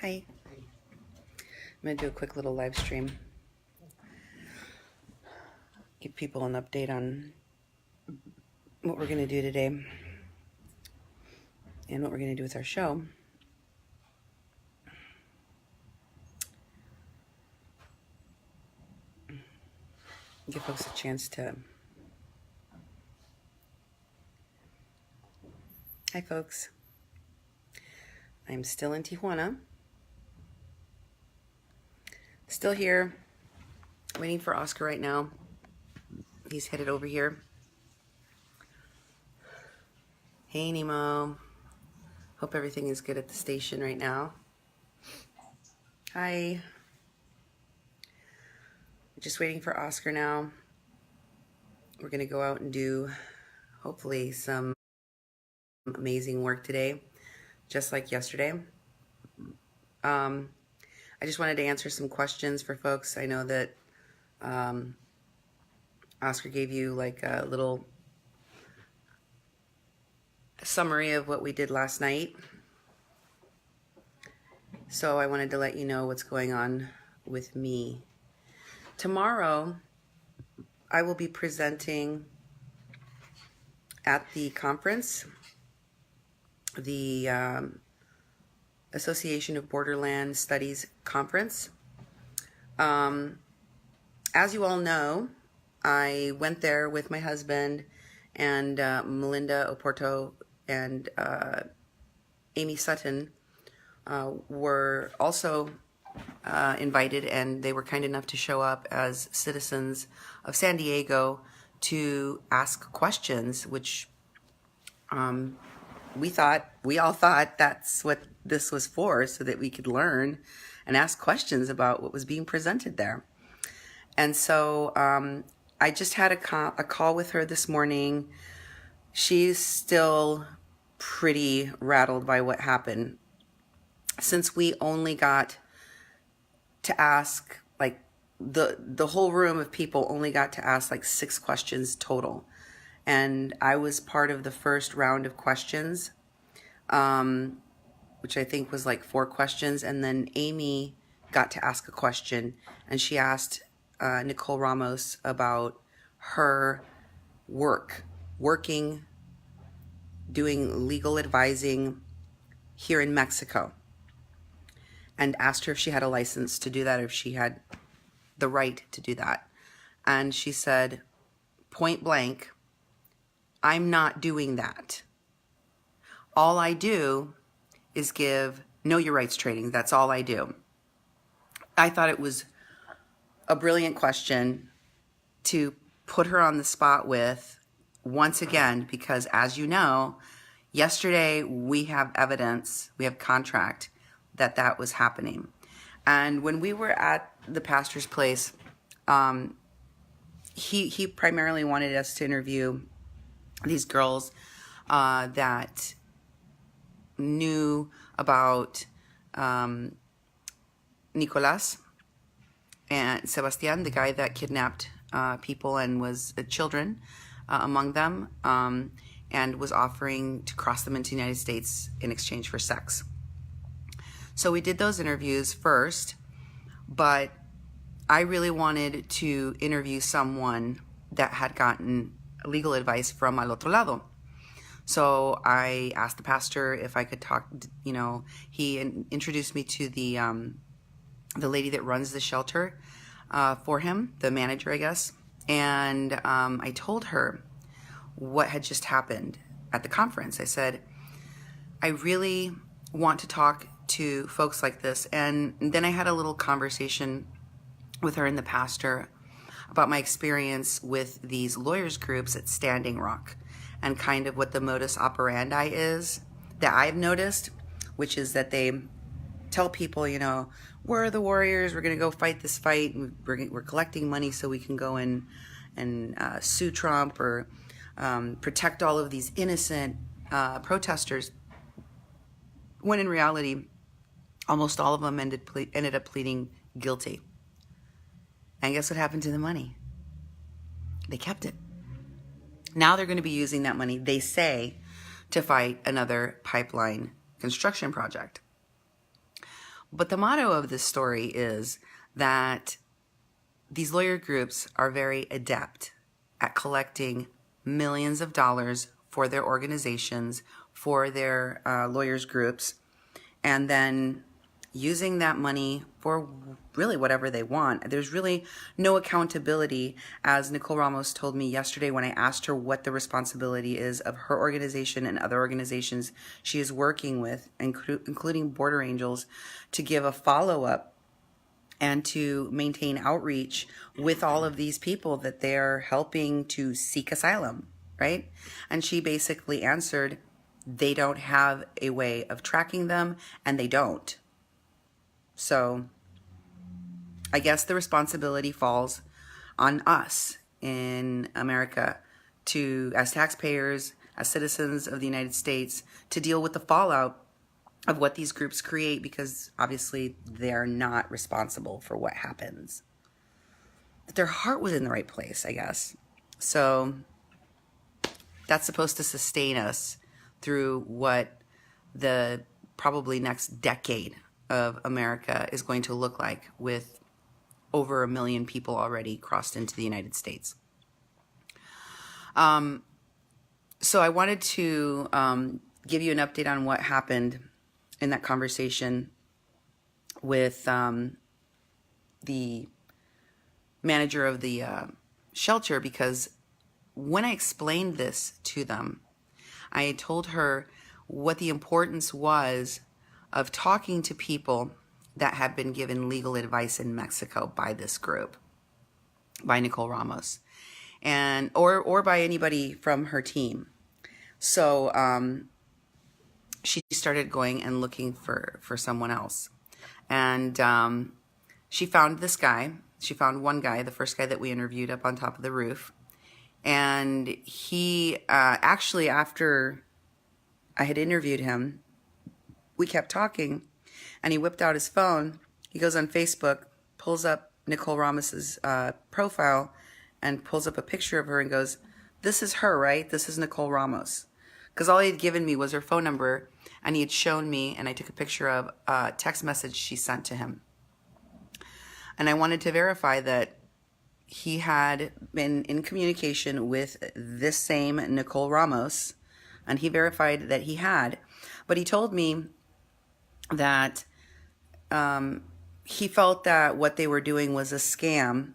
Hi. I'm going to do a quick little live stream. Give people an update on what we're going to do today and what we're going to do with our show. Give folks a chance to... Hi, folks. I'm still in Tijuana. Still here. Waiting for Oscar right now. He's headed over here. Hey, Nemo. Hope everything is good at the station right now. Hi. Just waiting for Oscar now. We're going to go out and do, hopefully, some amazing work today, just like yesterday. I just wanted to answer some questions for folks. I know that Oscar gave you like a little summary of what we did last night. So I wanted to let you know what's going on with me. Tomorrow, I will be presenting at the conference, the Association of Borderland Studies Conference. As you all know, I went there with my husband and Melinda Oporto and Amy Sutton were also invited, and they were kind enough to show up as citizens of San Diego to ask questions, which we all thought that's what this was for, so that we could learn and ask questions about what was being presented there. And so I just had a call with her this morning. She's still pretty rattled by what happened, since we only got to ask, like, the whole room of people only got to ask like 6 questions total. And I was part of the first round of questions, which I think was like 4 questions. And then Amy got to ask a question, and she asked Nicole Ramos about her working, doing legal advising here in Mexico, and asked her if she had a license to do that, or if she had the right to do that. And she said, point blank, I'm not doing that. All I do is give know your rights training. That's all I do. I thought it was a brilliant question to put her on the spot with, once again, because as you know, yesterday we have evidence, we have contract that was happening. And when we were at the pastor's place, he primarily wanted us to interview these girls that knew about Nicolas and Sebastian, the guy that kidnapped people and was children among them, and was offering to cross them into the United States in exchange for sex. So we did those interviews first, but I really wanted to interview someone that had gotten legal advice from Al Otro Lado. So I asked the pastor if I could talk, he introduced me to the lady that runs the shelter for him, the manager, I guess. And I told her what had just happened at the conference. I said, I really want to talk to folks like this. And then I had a little conversation with her and the pastor about my experience with these lawyers groups at Standing Rock, and kind of what the modus operandi is that I've noticed, which is that they tell people, we're the warriors, we're going to go fight this fight, and we're collecting money so we can go in and sue Trump or protect all of these innocent protesters, when in reality, almost all of them ended up pleading guilty. And guess what happened to the money? They kept it. Now they're going to be using that money, they say, to fight another pipeline construction project. But the motto of this story is that these lawyer groups are very adept at collecting millions of dollars for their organizations, for their lawyers groups, and then using that money for really whatever they want. There's really no accountability, as Nicole Ramos told me yesterday when I asked her what the responsibility is of her organization and other organizations she is working with, including Border Angels, to give a follow-up and to maintain outreach with all of these people that they're helping to seek asylum, right? And she basically answered, they don't have a way of tracking them, and they don't. So I guess the responsibility falls on us in America to, as taxpayers, as citizens of the United States, to deal with the fallout of what these groups create, because obviously they're not responsible for what happens. But their heart was in the right place, I guess. So that's supposed to sustain us through what the probably next decade of America is going to look like, with over 1 million people already crossed into the United States. So I wanted to give you an update on what happened in that conversation with the manager of the shelter, because when I explained this to them, I told her what the importance was of talking to people that had been given legal advice in Mexico by this group, by Nicole Ramos, and or by anybody from her team. So she started going and looking for someone else, and she found this guy. She found one guy, the first guy that we interviewed, up on top of the roof, and he actually, after I had interviewed him, we kept talking, and he whipped out his phone. He goes on Facebook, pulls up Nicole Ramos's profile, and pulls up a picture of her and goes, "This is her, right? This is Nicole Ramos." Because all he had given me was her phone number, and he had shown me, and I took a picture of a text message she sent to him. And I wanted to verify that he had been in communication with this same Nicole Ramos, and he verified that he had. But he told me that he felt that what they were doing was a scam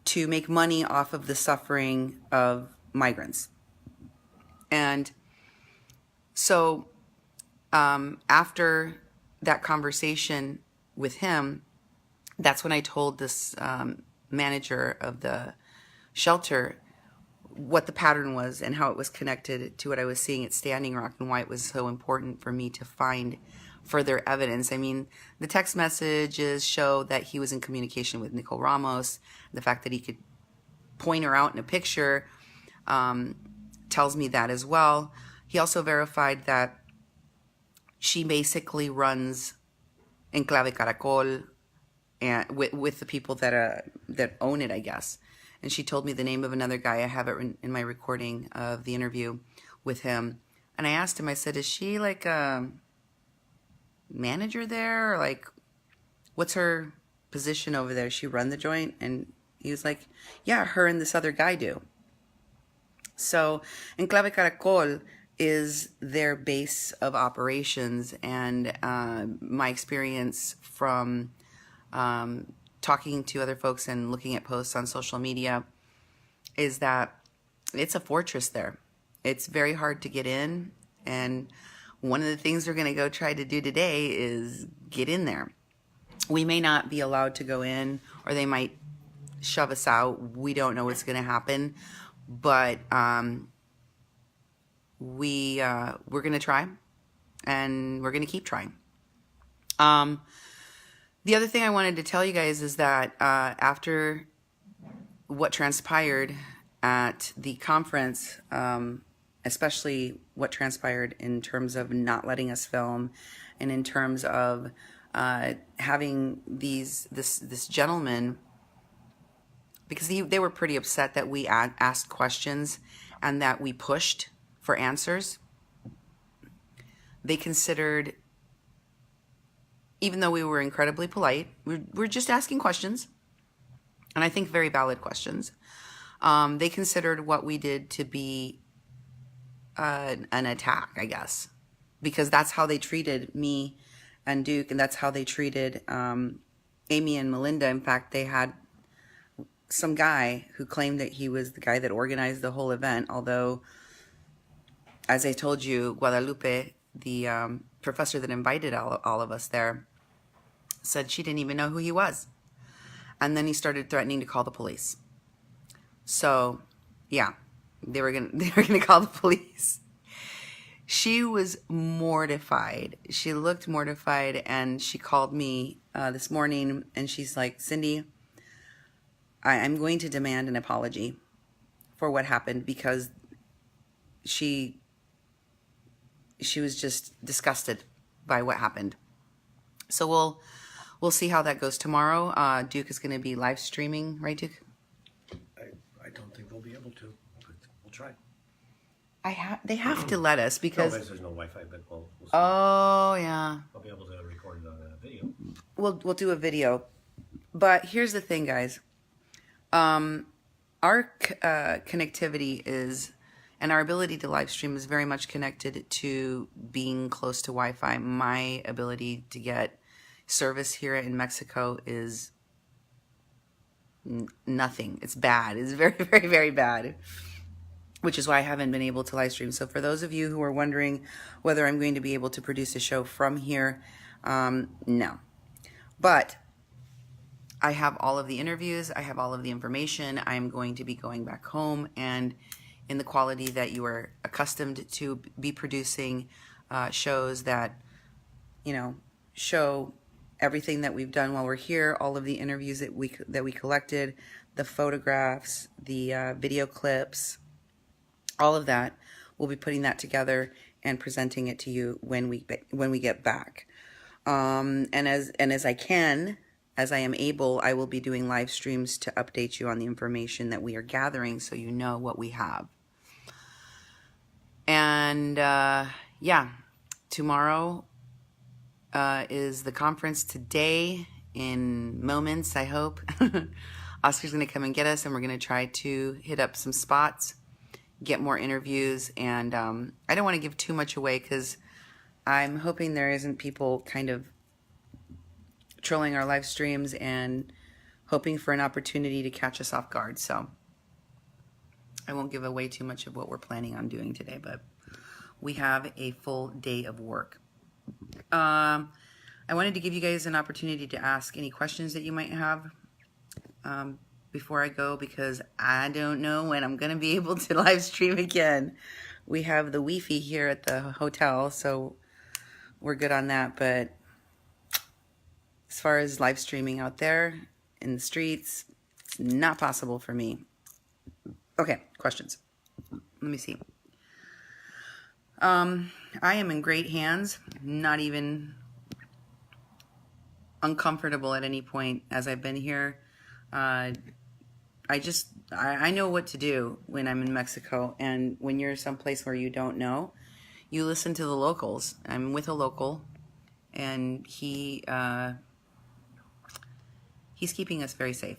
to make money off of the suffering of migrants. And so after that conversation with him, that's when I told this manager of the shelter what the pattern was and how it was connected to what I was seeing at Standing Rock, and why it was so important for me to find further evidence. I mean, the text messages show that he was in communication with Nicole Ramos. The fact that he could point her out in a picture tells me that as well. He also verified that she basically runs Enclave Caracol and with the people that own it, I guess. And she told me the name of another guy. I have it in my recording of the interview with him. And I asked him, I said, is she like a manager there? Or like, what's her position over there? Does she run the joint? And he was like, yeah, her and this other guy do. So Enclave Caracol is their base of operations. And my experience from talking to other folks and looking at posts on social media is that it's a fortress there. It's very hard to get in, and one of the things we're going to go try to do today is get in there. We may not be allowed to go in, or they might shove us out. We don't know what's going to happen, but we're going to try, and we're going to keep trying. The other thing I wanted to tell you guys is that after what transpired at the conference, especially what transpired in terms of not letting us film, and in terms of having this gentleman, because they were pretty upset that we asked questions and that we pushed for answers. They considered even though we were incredibly polite, we're just asking questions, and I think very valid questions. They considered what we did to be an attack, I guess, because that's how they treated me and Duke, and that's how they treated Amy and Melinda. In fact, they had some guy who claimed that he was the guy that organized the whole event, although, as I told you, Guadalupe, the professor that invited all of us there, said she didn't even know who he was. And then he started threatening to call the police. So, yeah, they were gonna call the police. She was mortified. She looked mortified, and she called me this morning, and she's like, Cindy, I'm going to demand an apology for what happened, because she was just disgusted by what happened. So we'll see how that goes tomorrow. Duke is going to be live streaming, right, Duke? I don't think we'll be able to, but we'll try. They have to let us, because No, there's no Wi-Fi, but we'll see. Oh yeah, I'll be able to record it on a video. We'll do a video. But here's the thing, guys. Our connectivity is, and our ability to live stream is very much connected to being close to Wi-Fi. My ability to get service here in Mexico is nothing. It's bad. It's very, very, very bad, which is why I haven't been able to live stream. So for those of you who are wondering whether I'm going to be able to produce a show from here, no. But I have all of the interviews. I have all of the information. I'm going to be going back home, and in the quality that you are accustomed to be producing shows that, show everything that we've done while we're here, all of the interviews that we collected, the photographs, the video clips, all of that. We'll be putting that together and presenting it to you when we get back. And as I am able, I will be doing live streams to update you on the information that we are gathering, so you know what we have. And yeah, tomorrow is the conference. Today, in moments, I hope, Oscar's going to come and get us, and we're going to try to hit up some spots, get more interviews, and I don't want to give too much away, because I'm hoping there isn't people kind of trolling our live streams and hoping for an opportunity to catch us off guard. So I won't give away too much of what we're planning on doing today, but we have a full day of work. I wanted to give you guys an opportunity to ask any questions that you might have before I go, because I don't know when I'm going to be able to live stream again. We have the Wi-Fi here at the hotel, so we're good on that. But as far as live streaming out there in the streets, it's not possible for me. Okay, questions. Let me see. I am in great hands, not even uncomfortable at any point as I've been here. I know what to do when I'm in Mexico, and when you're someplace where you don't know, you listen to the locals. I'm with a local, and he's keeping us very safe,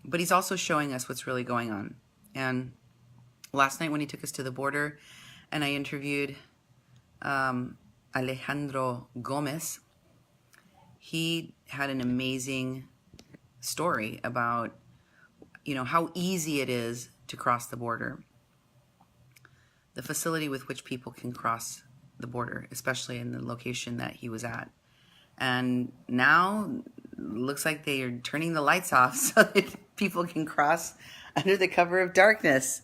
but he's also showing us what's really going on. And last night when he took us to the border and I interviewed Alejandro Gomez, he had an amazing story about, how easy it is to cross the border, the facility with which people can cross the border, especially in the location that he was at. And now looks like they are turning the lights off so that people can cross under the cover of darkness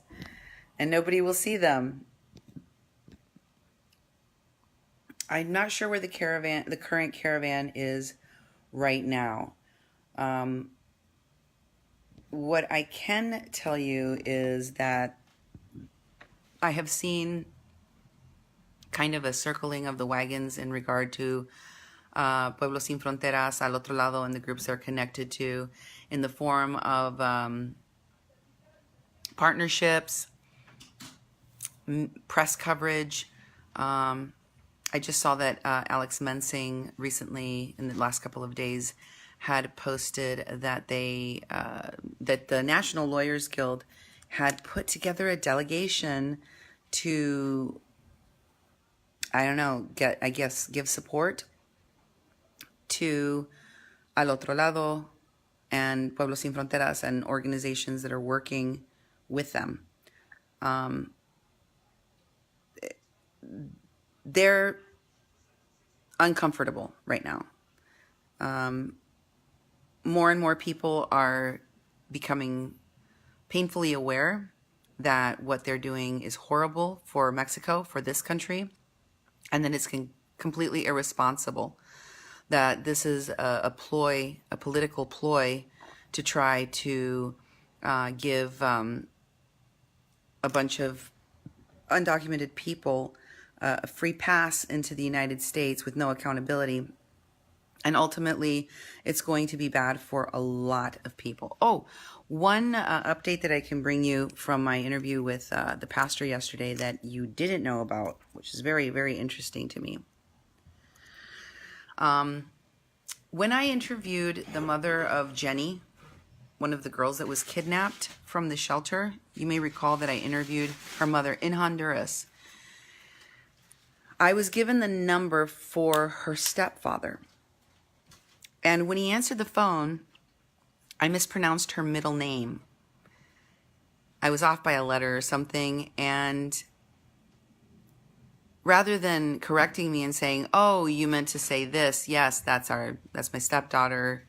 and nobody will see them. I'm not sure where the current caravan is right now. What I can tell you is that I have seen kind of a circling of the wagons in regard to Pueblos Sin Fronteras, Al Otro Lado, and the groups they're connected to, in the form of partnerships, press coverage. I just saw that Alex Mensing recently, in the last couple of days, had posted that that the National Lawyers Guild had put together a delegation to, I don't know, give support to Al Otro Lado and Pueblos Sin Fronteras and organizations that are working with them. They're uncomfortable right now. More and more people are becoming painfully aware that what they're doing is horrible for Mexico, for this country, and that it's completely irresponsible. That this is a ploy, a political ploy, to try to give a bunch of undocumented people a free pass into the United States with no accountability. And ultimately, it's going to be bad for a lot of people. Oh, one update that I can bring you from my interview with the pastor yesterday that you didn't know about, which is very, very interesting to me. When I interviewed the mother of Jenny, one of the girls that was kidnapped from the shelter, you may recall that I interviewed her mother in Honduras. I was given the number for her stepfather. And when he answered the phone, I mispronounced her middle name. I was off by a letter or something, and rather than correcting me and saying, "Oh, you meant to say this. Yes, that's my stepdaughter,"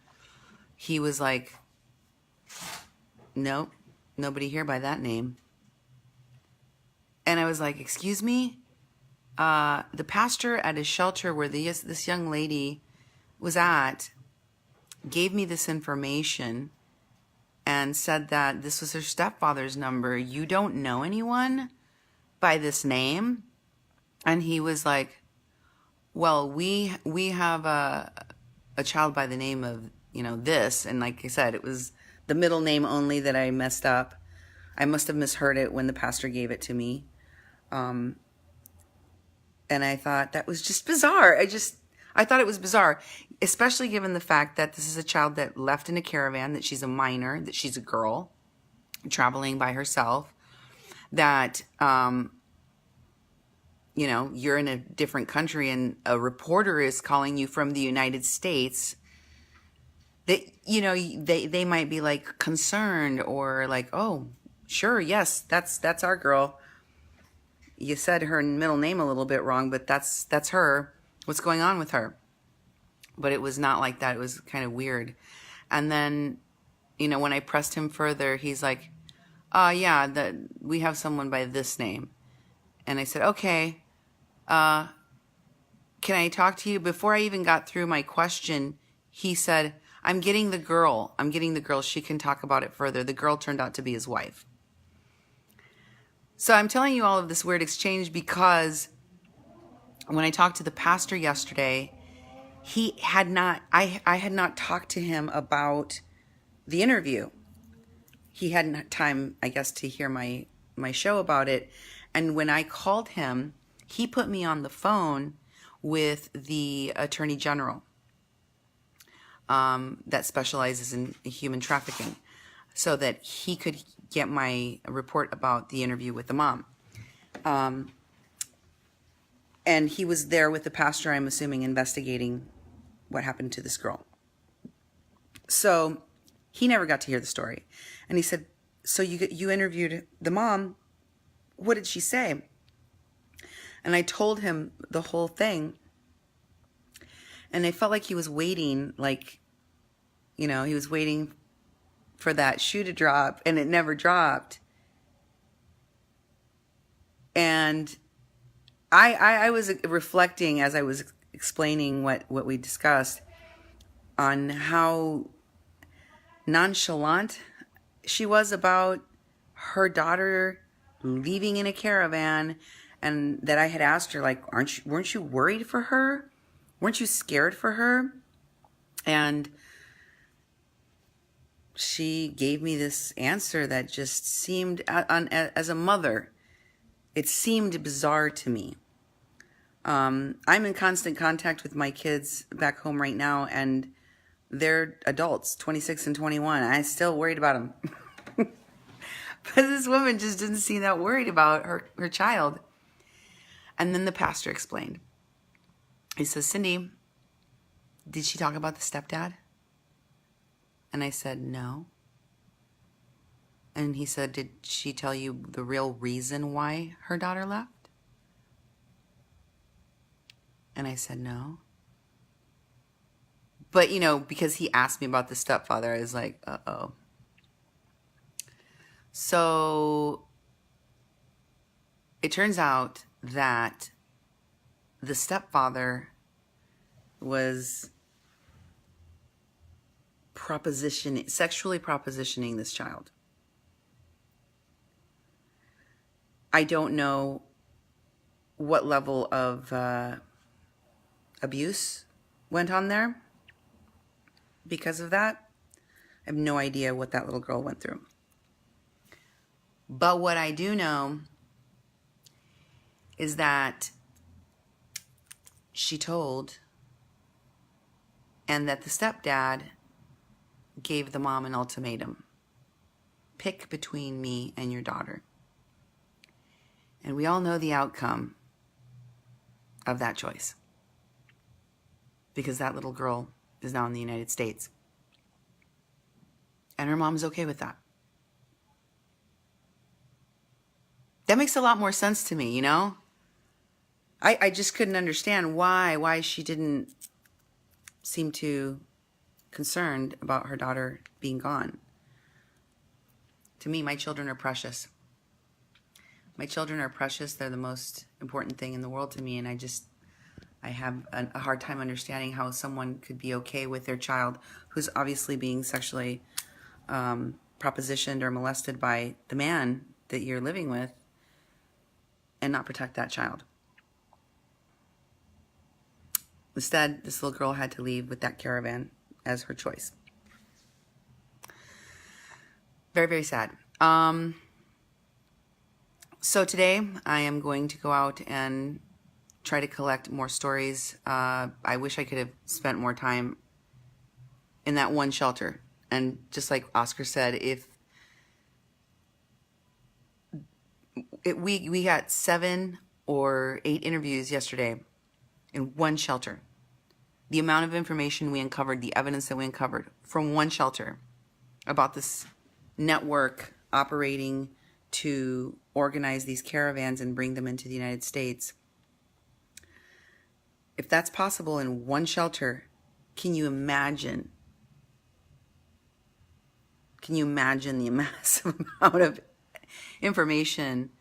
he was like, "Nope, nobody here by that name." And I was like, "Excuse me?" The pastor at his shelter where this young lady was at gave me this information and said that this was her stepfather's number. You don't know anyone by this name? And he was like, "Well, we have a child by the name of, this." And like I said, it was the middle name only that I messed up. I must have misheard it when the pastor gave it to me. And I thought that was just bizarre. I thought it was bizarre, especially given the fact that this is a child that left in a caravan, that she's a minor, that she's a girl traveling by herself, that, you're in a different country and a reporter is calling you from the United States. That, they might be like concerned or like, "Oh, sure, yes, that's our girl. You said her middle name a little bit wrong, but that's her. What's going on with her?" But it was not like that. It was kind of weird. And then, when I pressed him further, he's like, "Yeah, we have someone by this name." And I said, "Okay, can I talk to you?" Before I even got through my question, he said, I'm getting the girl. She can talk about it further." The girl turned out to be his wife. So I'm telling you all of this weird exchange because when I talked to the pastor yesterday, I had not talked to him about the interview. He hadn't had time, I guess, to hear my show about it. And when I called him, he put me on the phone with the Attorney General that specializes in human trafficking, so that he could get my report about the interview with the mom. And he was there with the pastor, I'm assuming, investigating what happened to this girl. So he never got to hear the story. And he said, "So you interviewed the mom. What did she say?" And I told him the whole thing. And I felt like he was waiting, he was waiting for that shoe to drop, and it never dropped. And I was reflecting as I was explaining what we discussed on how nonchalant she was about her daughter leaving in a caravan, and that I had asked her, like, weren't you worried for her? Weren't you scared for her? And she gave me this answer that just seemed, as a mother, it seemed bizarre to me. I'm in constant contact with my kids back home right now, and they're adults, 26 and 21. I'm still worried about them. But this woman just didn't seem that worried about her child. And then the pastor explained. He says, Cindy, did she talk about the stepdad? And I said, no. And he said, did she tell you the real reason why her daughter left? And I said, no. But, because he asked me about the stepfather, I was like, uh-oh. So it turns out that the stepfather was sexually propositioning this child. I don't know what level of abuse went on there because of that. I have no idea what that little girl went through. But what I do know is that she told, and that the stepdad gave the mom an ultimatum. Pick between me and your daughter. And we all know the outcome of that choice, because that little girl is now in the United States. And her mom's okay with that. That makes a lot more sense to me, I just couldn't understand why she didn't seem too concerned about her daughter being gone. To me, my children are precious. My children are precious. They're the most important thing in the world to me. And I have a hard time understanding how someone could be okay with their child who's obviously being sexually propositioned or molested by the man that you're living with and not protect that child. Instead, this little girl had to leave with that caravan as her choice. Very, very sad. So today I am going to go out and try to collect more stories. I wish I could have spent more time in that one shelter. And just like Oscar said, we got 7 or 8 interviews yesterday in one shelter. The amount of information we uncovered, the evidence that we uncovered from one shelter about this network operating to organize these caravans and bring them into the United States. If that's possible in one shelter, can you imagine the massive amount of information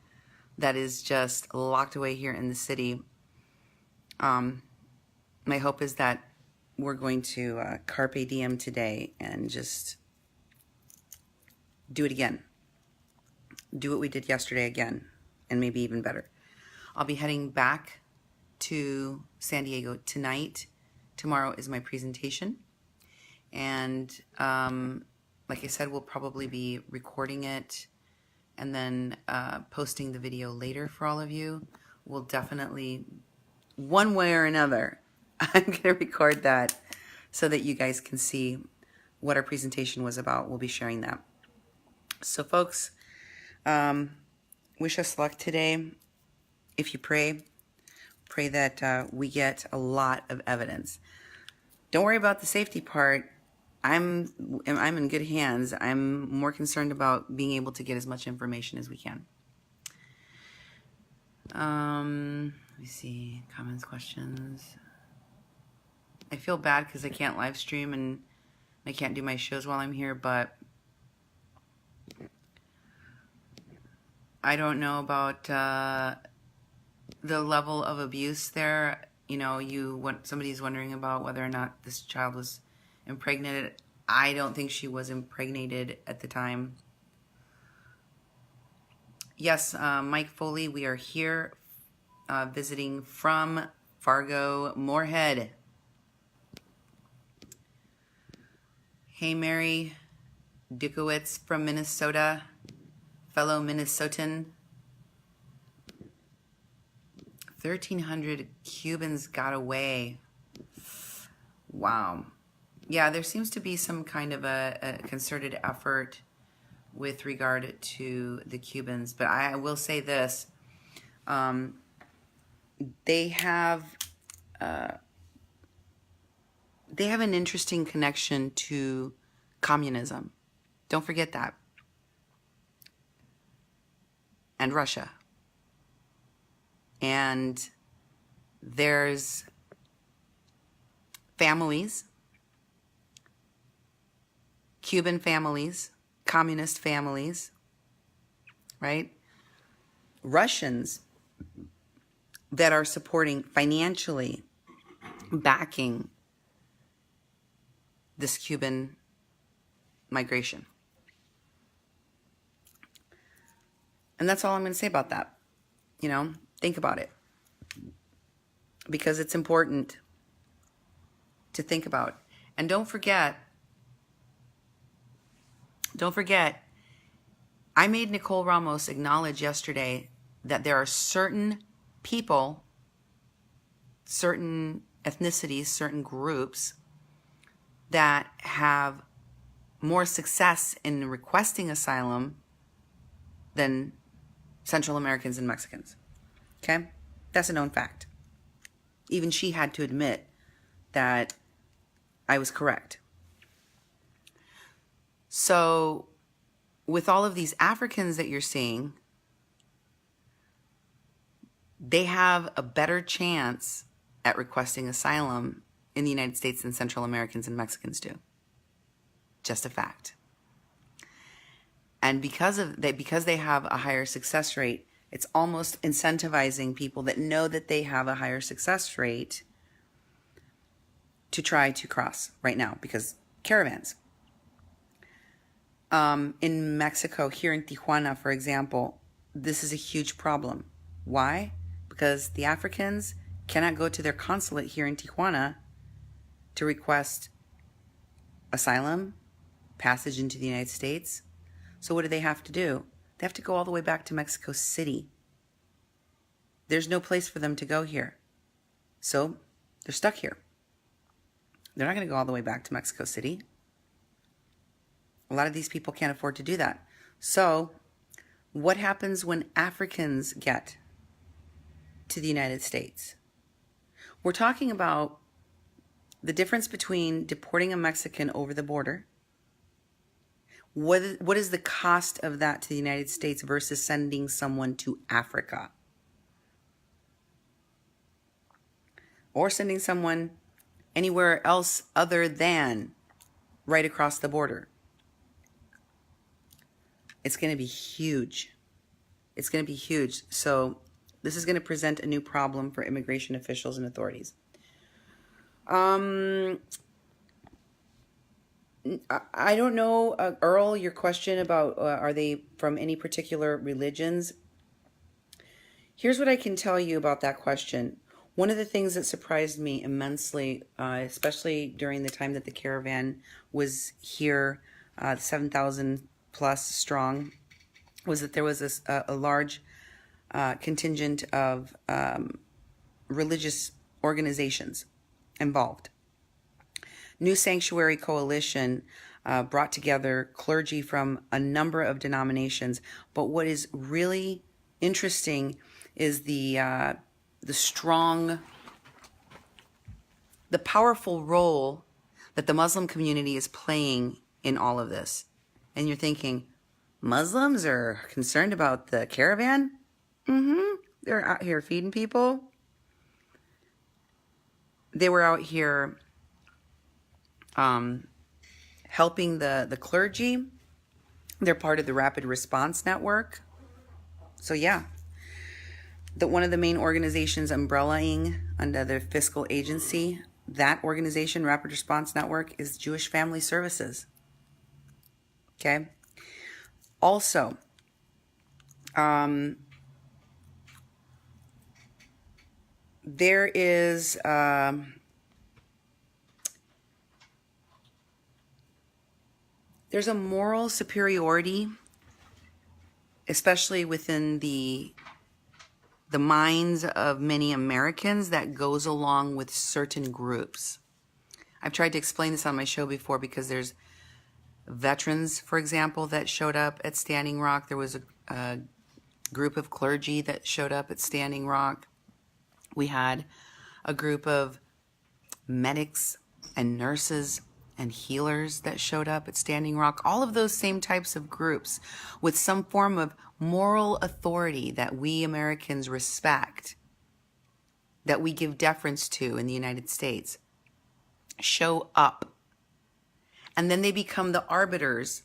that is just locked away here in the city? My hope is that we're going to carpe diem today and just do it again. Do what we did yesterday again, and maybe even better. I'll be heading back to San Diego tonight. Tomorrow is my presentation. And like I said, we'll probably be recording it and then posting the video later for all of you. We'll definitely, one way or another, I'm going to record that so that you guys can see what our presentation was about. We'll be sharing that. So folks, wish us luck today. If you pray that we get a lot of evidence. Don't worry about the safety part. I'm in good hands. I'm more concerned about being able to get as much information as we can. Let me see, comments, questions. I feel bad because I can't live stream and I can't do my shows while I'm here, but I don't know about the level of abuse there. Somebody's wondering about whether or not this child was impregnated. I don't think she was impregnated at the time. Yes, Mike Foley, we are here visiting from Fargo, Moorhead. Hey, Mary Dukowitz from Minnesota, fellow Minnesotan. 1,300 Cubans got away. Wow. Yeah, there seems to be some kind of a concerted effort with regard to the Cubans. But I will say this. They have an interesting connection to communism. Don't forget that. And Russia. And there's families, Cuban families, communist families, right? Russians that are supporting, financially backing this Cuban migration. And that's all I'm going to say about that. You know, think about it. Because it's important to think about. And don't forget, I made Nicole Ramos acknowledge yesterday that there are certain people, certain ethnicities, certain groups that have more success in requesting asylum than Central Americans and Mexicans. Okay? That's a known fact. Even she had to admit that I was correct. So, with all of these Africans that you're seeing, they have a better chance at requesting asylum in the United States than Central Americans and Mexicans do. Just a fact. And because they have a higher success rate, it's almost incentivizing people that know that they have a higher success rate to try to cross right now, because caravans. In Mexico, here in Tijuana, for example, this is a huge problem. Why? Because the Africans cannot go to their consulate here in Tijuana to request asylum, passage into the United States. So what do they have to do? They have to go all the way back to Mexico City. There's no place for them to go here. So they're stuck here. They're not going to go all the way back to Mexico City. A lot of these people can't afford to do that. So what happens when Africans get to the United States? We're talking about the difference between deporting a Mexican over the border. What is the cost of that to the United States versus sending someone to Africa? Or sending someone anywhere else other than right across the border. It's going to be huge. It's going to be huge. So this is going to present a new problem for immigration officials and authorities. I don't know, Earl, your question about are they from any particular religions? Here's what I can tell you about that question. One of the things that surprised me immensely, especially during the time that the caravan was here, 7,000 plus strong, was that there was a large contingent of religious organizations involved. New Sanctuary Coalition brought together clergy from a number of denominations. But what is really interesting is the powerful role that the Muslim community is playing in all of this. And you're thinking, Muslims are concerned about the caravan? They're out here feeding people. They were out here helping the clergy. They're part of the Rapid Response Network. So yeah, one of the main organizations umbrellaing under the fiscal agency, that organization, Rapid Response Network, is Jewish Family Services. Okay. Also, there is there's a moral superiority, especially within the the minds of many Americans that goes along with certain groups. I've tried to explain this on my show before because there's veterans, for example, that showed up at Standing Rock. There was a group of clergy that showed up at Standing Rock. We had a group of medics and nurses and healers that showed up at Standing Rock. All of those same types of groups with some form of moral authority that we Americans respect, that we give deference to in the United States, show up. And then they become the arbiters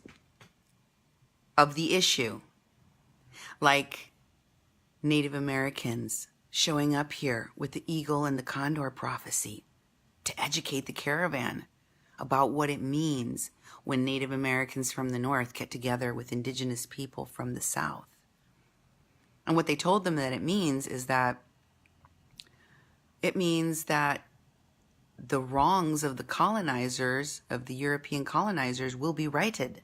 of the issue. Like Native Americans showing up here with the eagle and the condor prophecy to educate the caravan about what it means when Native Americans from the North get together with indigenous people from the South. And what they told them that it means is that it means that the wrongs of the colonizers, of the European colonizers, will be righted.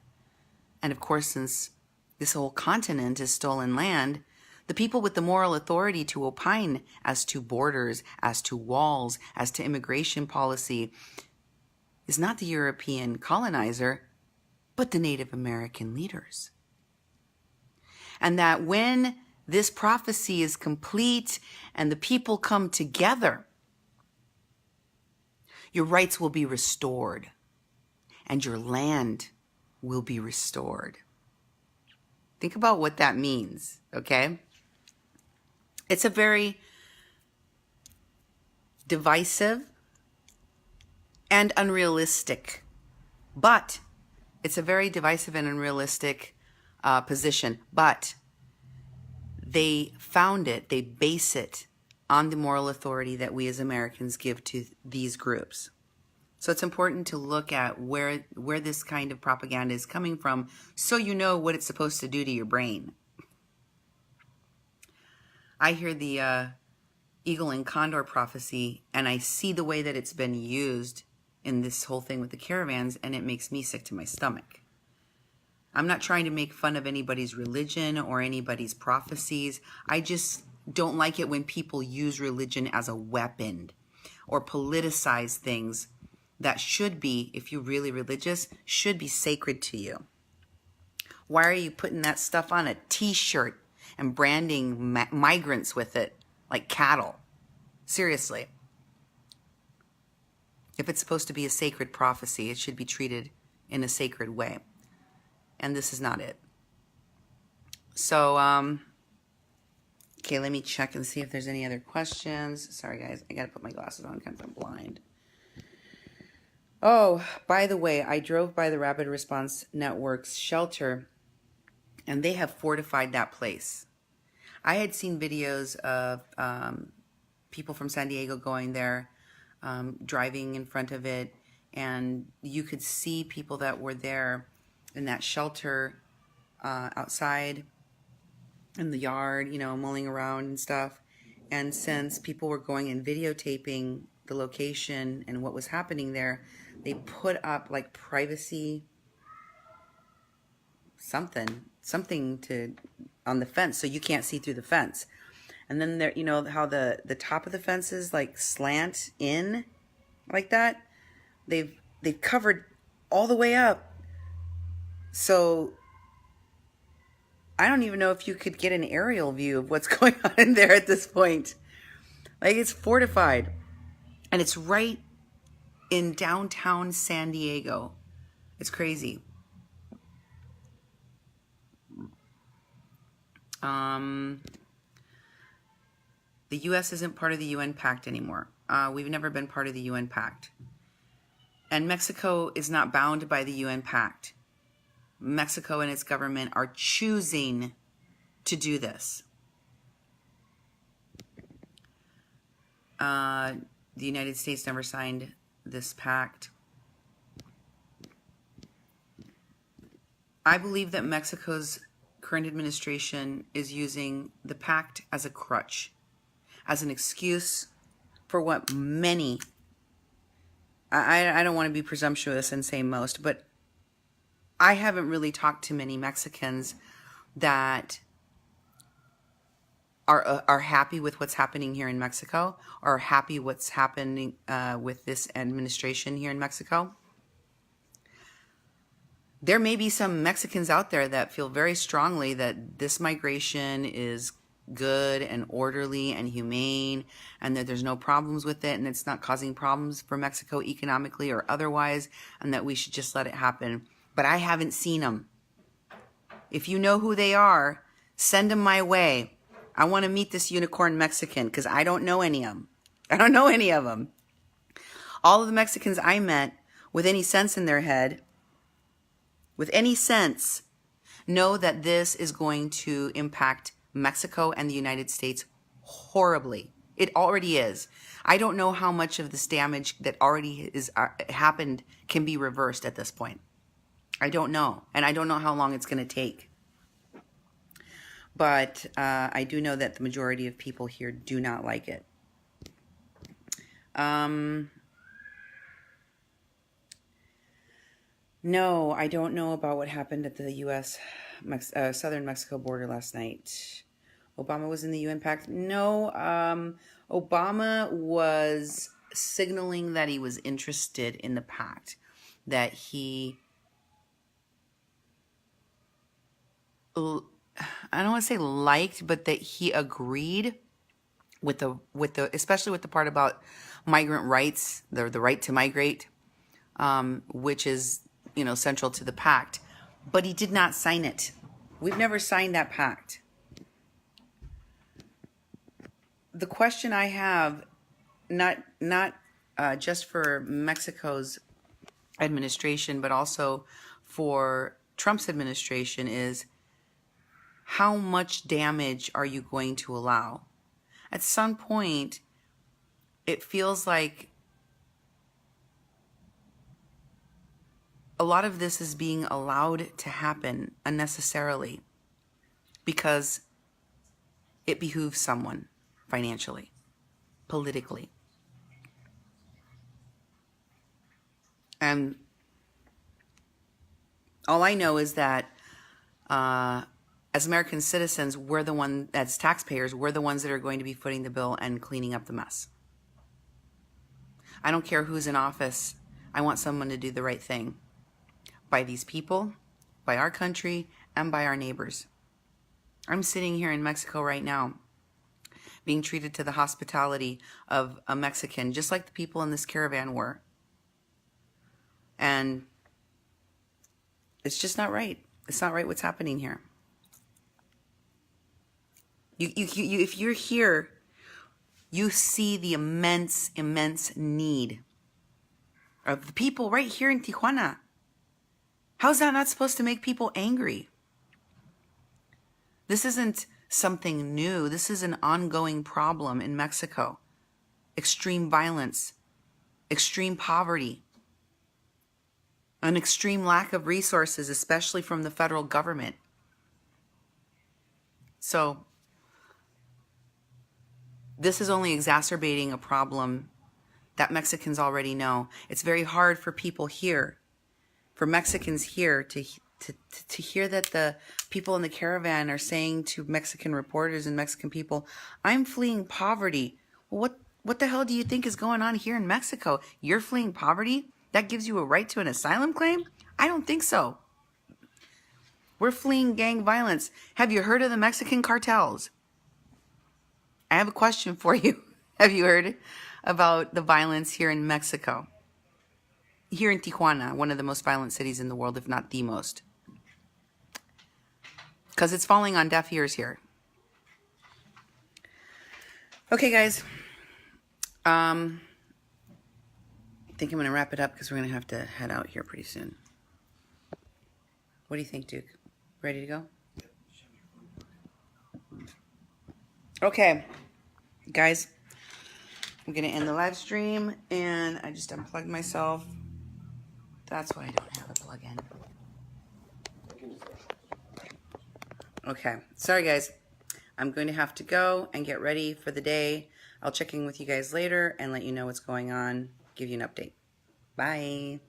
And of course, since this whole continent is stolen land, the people with the moral authority to opine as to borders, as to walls, as to immigration policy is not the European colonizer, but the Native American leaders. And that when this prophecy is complete and the people come together, your rights will be restored and your land will be restored. Think about what that means, okay? It's a very divisive and unrealistic, but it's a very divisive and unrealistic position. But they found it, they base it on the moral authority that we as Americans give to these groups. So it's important to look at where this kind of propaganda is coming from so you know what it's supposed to do to your brain. I hear the eagle and condor prophecy and I see the way that it's been used in this whole thing with the caravans, and it makes me sick to my stomach. I'm not trying to make fun of anybody's religion or anybody's prophecies. I just don't like it when people use religion as a weapon or politicize things that should be, if you're really religious, should be sacred to you. Why are you putting that stuff on a t-shirt and branding migrants with it like cattle? Seriously. If it's supposed to be a sacred prophecy, it should be treated in a sacred way. And this is not it. So, okay, let me check and see if there's any other questions. Sorry, guys. I got to put my glasses on because I'm blind. Oh, by the way, I drove by the Rapid Response Network's shelter, and they have fortified that place. I had seen videos of people from San Diego going there, driving in front of it, and you could see people that were there in that shelter outside in the yard, you know, mulling around and stuff. And since people were going and videotaping the location and what was happening there, they put up like privacy something to on the fence so you can't see through the fence. And then there, you know how the top of the fences like slant in like that? They've covered all the way up. So I don't even know if you could get an aerial view of what's going on in there at this point. Like, it's fortified. And it's right in downtown San Diego. It's crazy. The U.S. isn't part of the UN Pact anymore. We've never been part of the UN Pact. And Mexico is not bound by the UN Pact. Mexico and its government are choosing to do this. The United States never signed this pact. I believe that Mexico's current administration is using the pact as a crutch, as an excuse for what many, I don't want to be presumptuous and say most, but I haven't really talked to many Mexicans that are happy with what's happening here in Mexico, are happy what's happening with this administration here in Mexico. There may be some Mexicans out there that feel very strongly that this migration is good and orderly and humane, and that there's no problems with it, and it's not causing problems for Mexico economically or otherwise, and that we should just let it happen. But I haven't seen them. If you know who they are, send them my way. I want to meet this unicorn Mexican because I don't know any of them. I don't know any of them. All of the Mexicans I met with any sense in their head, with any sense, know that this is going to impact Mexico and the United States horribly. It already is. I don't know how much of this damage that already is happened can be reversed at this point. I don't know. And I don't know how long it's going to take. But I do know that the majority of people here do not like it. No, I don't know about what happened at the U.S. Southern Mexico border last night. Obama was in the UN pact. No, Obama was signaling that he was interested in the pact, that he, I don't want to say liked, but that he agreed with the especially with the part about migrant rights, the right to migrate, which is, you know, central to the pact, but he did not sign it. We've never signed that pact. The question I have, not just for Mexico's administration, but also for Trump's administration, is how much damage are you going to allow? At some point, it feels like a lot of this is being allowed to happen unnecessarily because it behooves someone financially, politically. And all I know is that as American citizens, we're the one, as taxpayers, we're the ones that are going to be footing the bill and cleaning up the mess. I don't care who's in office. I want someone to do the right thing by these people, by our country, and by our neighbors. I'm sitting here in Mexico right now, being treated to the hospitality of a Mexican, just like the people in this caravan were. And it's just not right. It's not right what's happening here. If you're here, you see the immense need of the people right here in Tijuana. How's that not supposed to make people angry? This isn't something new. This is an ongoing problem in Mexico. Extreme violence, extreme poverty, an extreme lack of resources, especially from the federal government. So this is only exacerbating a problem that Mexicans already know. It's very hard for people here, for Mexicans here, to hear that the people in the caravan are saying to Mexican reporters and Mexican people, I'm fleeing poverty. Well, what the hell do you think is going on here in Mexico? You're fleeing poverty? That gives you a right to an asylum claim? I don't think so. We're fleeing gang violence. Have you heard of the Mexican cartels? I have a question for you. Have you heard about the violence here in Mexico? Here in Tijuana, one of the most violent cities in the world, if not the most. Because it's falling on deaf ears here. Okay, guys. I think I'm going to wrap it up because we're going to have to head out here pretty soon. What do you think, Duke? Ready to go? Okay, guys. I'm going to end the live stream, and I just unplugged myself. That's why I don't have a plug-in. Okay, sorry guys. I'm going to have to go and get ready for the day. I'll check in with you guys later and let you know what's going on, give you an update. Bye.